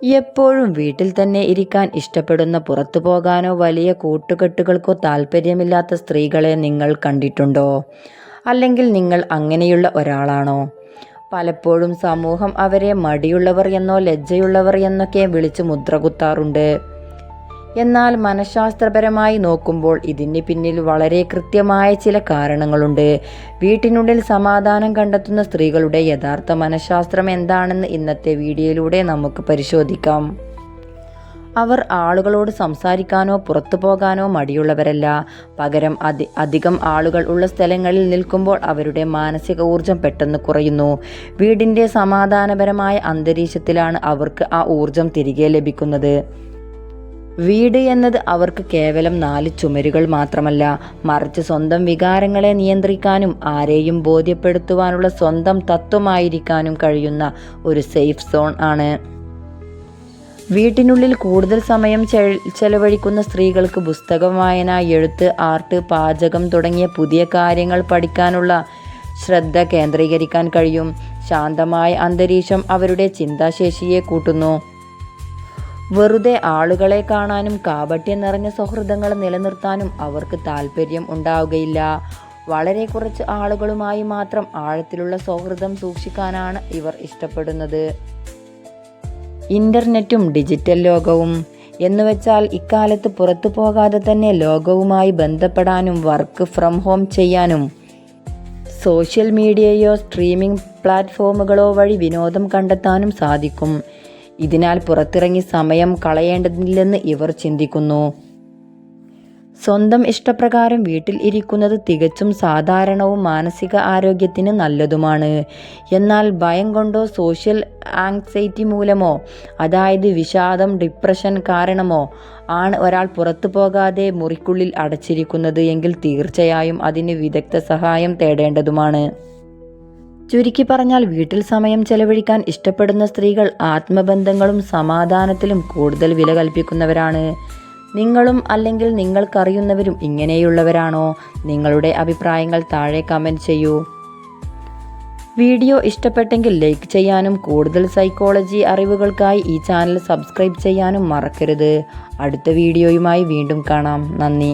എപ്പോഴും വീട്ടിൽ തന്നെ ഇരിക്കാൻ ഇഷ്ടപ്പെടുന്ന, പുറത്തു പോകാനോ വലിയ കൂട്ടുകെട്ടുകൾക്കോ താല്പര്യമില്ലാത്ത സ്ത്രീകളെ നിങ്ങൾ കണ്ടിട്ടുണ്ടോ? അല്ലെങ്കിൽ നിങ്ങൾ അങ്ങനെയുള്ള ഒരാളാണോ? പലപ്പോഴും സമൂഹം അവരെ മടിയുള്ളവർ എന്നോ ലജ്ജയുള്ളവർ എന്നൊക്കെ വിളിച്ച് മുദ്രകുത്താറുണ്ട്. എന്നാൽ മനഃശാസ്ത്രപരമായി നോക്കുമ്പോൾ ഇതിന് പിന്നിൽ വളരെ കൃത്യമായ ചില കാരണങ്ങളുണ്ട്. വീട്ടിനുള്ളിൽ സമാധാനം കണ്ടെത്തുന്ന സ്ത്രീകളുടെ യഥാർത്ഥ മനഃശാസ്ത്രം എന്താണെന്ന് ഇന്നത്തെ വീഡിയോയിലൂടെ നമുക്ക് പരിശോധിക്കാം. അവർ ആളുകളോട് സംസാരിക്കാനോ പുറത്തു പോകാനോ മടിയുള്ളവരല്ല. പകരം അധികം ആളുകൾ ഉള്ള സ്ഥലങ്ങളിൽ നിൽക്കുമ്പോൾ അവരുടെ മാനസിക ഊർജം പെട്ടെന്ന് കുറയുന്നു. വീടിൻ്റെ സമാധാനപരമായ അന്തരീക്ഷത്തിലാണ് അവർക്ക് ആ ഊർജം തിരികെ ലഭിക്കുന്നത്. വീട് എന്നത് അവർക്ക് കേവലം 4 ചുമരുകൾ മാത്രമല്ല, മറിച്ച് സ്വന്തം വികാരങ്ങളെ നിയന്ത്രിക്കാനും ആരെയും ബോധ്യപ്പെടുത്തുവാനുള്ള സ്വന്തം തത്വമായിരിക്കാനും കഴിയുന്ന ഒരു സേഫ് സോൺ ആണ്. വീട്ടിനുള്ളിൽ കൂടുതൽ സമയം ചെലവഴിക്കുന്ന സ്ത്രീകൾക്ക് പുസ്തകം വായന, എഴുത്ത്, ആർട്ട്, പാചകം തുടങ്ങിയ പുതിയ കാര്യങ്ങൾ പഠിക്കാനുള്ള ശ്രദ്ധ കേന്ദ്രീകരിക്കാൻ കഴിയും. ശാന്തമായ അന്തരീക്ഷം അവരുടെ ചിന്താശേഷിയെ കൂട്ടുന്നു. വെറുതെ ആളുകളെ കാണാനും കാപട്യം നിറഞ്ഞ സൗഹൃദങ്ങൾ നിലനിർത്താനും അവർക്ക് താല്പര്യം ഉണ്ടാവുകയില്ല. വളരെ കുറച്ച് ആളുകളുമായി മാത്രം ആഴത്തിലുള്ള സൗഹൃദം സൂക്ഷിക്കാനാണ് ഇവർ ഇഷ്ടപ്പെടുന്നത്. ഇന്റർനെറ്റും ഡിജിറ്റൽ ലോകവും എന്നുവെച്ചാൽ ഇക്കാലത്ത് പുറത്തു പോകാതെ തന്നെ ലോകവുമായി ബന്ധപ്പെടാനും വർക്ക് ഫ്രം ഹോം ചെയ്യാനും സോഷ്യൽ മീഡിയയോ സ്ട്രീമിംഗ് പ്ലാറ്റ്ഫോമുകളോ വഴി വിനോദം കണ്ടെത്താനും സാധിക്കും. ഇതിനാൽ പുറത്തിറങ്ങി സമയം കളയേണ്ടതില്ലെന്ന് ഇവർ ചിന്തിക്കുന്നു. സ്വന്തം ഇഷ്ടപ്രകാരം വീട്ടിൽ ഇരിക്കുന്നത് തികച്ചും സാധാരണവും മാനസിക ആരോഗ്യത്തിന് നല്ലതുമാണ്. എന്നാൽ ഭയം കൊണ്ടോ സോഷ്യൽ ആങ്സൈറ്റി മൂലമോ, അതായത് വിഷാദം, ഡിപ്രഷൻ കാരണമോ ആണ് ഒരാൾ പുറത്തു പോകാതെ മുറിക്കുള്ളിൽ അടച്ചിരിക്കുന്നത് എങ്കിൽ തീർച്ചയായും അതിന് വിദഗ്ധ സഹായം തേടേണ്ടതുമാണ്. ചുരുക്കി പറഞ്ഞാൽ, വീട്ടിൽ സമയം ചെലവഴിക്കാൻ ഇഷ്ടപ്പെടുന്ന സ്ത്രീകൾ ആത്മബന്ധങ്ങളും സമാധാനത്തിലും കൂടുതൽ വില കൽപ്പിക്കുന്നവരാണ്. നിങ്ങളും അല്ലെങ്കിൽ നിങ്ങൾക്കറിയുന്നവരും ഇങ്ങനെയുള്ളവരാണോ? നിങ്ങളുടെ അഭിപ്രായങ്ങൾ താഴെ കമൻറ്റ് ചെയ്യൂ. വീഡിയോ ഇഷ്ടപ്പെട്ടെങ്കിൽ ലൈക്ക് ചെയ്യാനും കൂടുതൽ സൈക്കോളജി അറിവുകൾക്കായി ഈ ചാനൽ സബ്സ്ക്രൈബ് ചെയ്യാനും മറക്കരുത്. അടുത്ത വീഡിയോയുമായി വീണ്ടും കാണാം. നന്ദി.